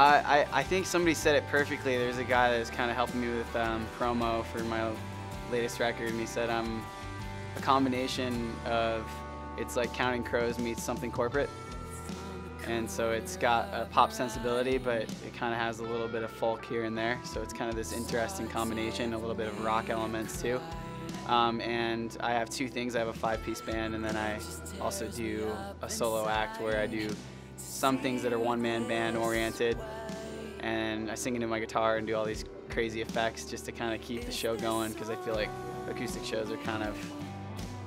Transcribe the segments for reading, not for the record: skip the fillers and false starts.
I think somebody said it perfectly. There's a guy that's kind of helping me with promo for my latest record, and he said I'm a combination of, it's like Counting Crows meets something corporate. And so it's got a pop sensibility, but it kind of has a little bit of folk here and there. So it's kind of this interesting combination, a little bit of rock elements too. And I have two things. I have a 5-piece band, and then I also do a solo act where I do some things that are one-man band oriented, and I sing into my guitar and do all these crazy effects just to kind of keep the show going, because I feel like acoustic shows are kind of,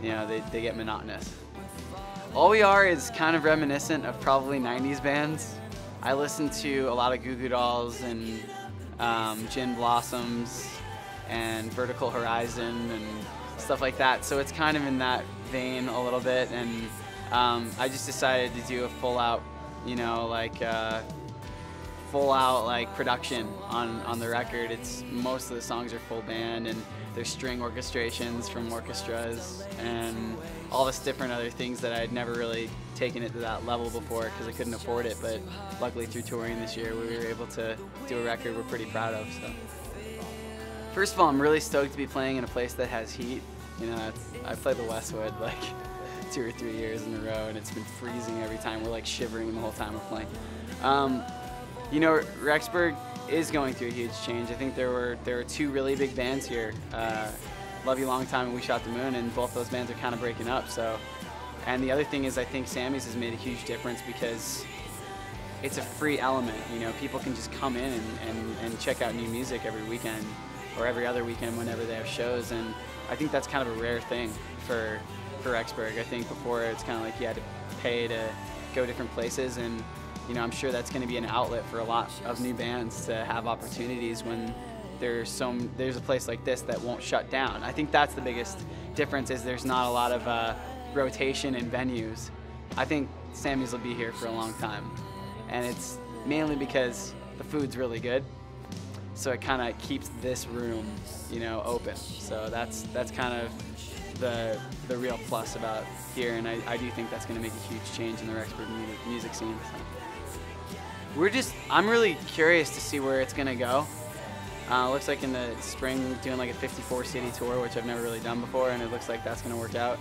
you know, they get monotonous. All We Are is kind of reminiscent of probably 90s bands. I listen to a lot of Goo Goo Dolls and Gin Blossoms and Vertical Horizon and stuff like that. So it's kind of in that vein a little bit, and I just decided to do a full-out, you know, like full-out like production on the record. It's most of the songs are full band, and there's string orchestrations from orchestras and all this different other things that I had never really taken it to that level before because I couldn't afford it. But luckily through touring this year, we were able to do a record we're pretty proud of. So first of all, I'm really stoked to be playing in a place that has heat. You know, I played the Westwood like 2 or 3 years in a row, and it's been freezing every time. We're like shivering the whole time we're playing. You know, Rexburg is going through a huge change. I think there were 2 really big bands here. Love You Long Time and We Shot the Moon, and both those bands are kind of breaking up. So, and the other thing is, I think Sammys has made a huge difference because it's a free element. You know, people can just come in and check out new music every weekend or every other weekend whenever they have shows, and I think that's kind of a rare thing for Rexburg. I think before it's kind of like you had to pay to go different places, and you know, I'm sure that's going to be an outlet for a lot of new bands to have opportunities when there's a place like this that won't shut down. I think that's the biggest difference, is there's not a lot of rotation in venues. I think Sammys will be here for a long time, and it's mainly because the food's really good, so it kind of keeps this room, you know, open. So that's kind of the real plus about here, and I do think that's going to make a huge change in the Rexburg music scene. So. I'm really curious to see where it's going to go. Looks like in the spring doing like a 54-city tour, which I've never really done before, and it looks like that's going to work out.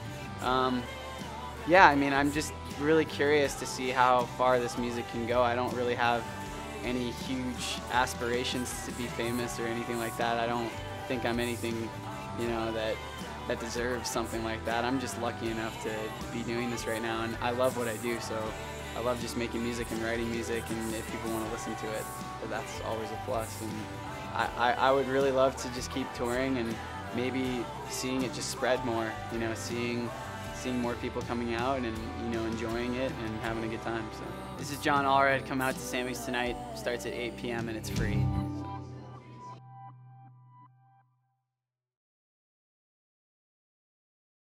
Yeah, I mean, I'm just really curious to see how far this music can go. I don't really have any huge aspirations to be famous or anything like that. I don't think I'm anything, you know, that deserves something like that. I'm just lucky enough to be doing this right now, and I love what I do, so I love just making music and writing music, and if people want to listen to it, that's always a plus. And I would really love to just keep touring and maybe seeing it just spread more, you know, seeing more people coming out and, you know, enjoying it and having a good time. So this is John Allred. Come out to Sammys tonight. Starts at 8 p.m. and it's free.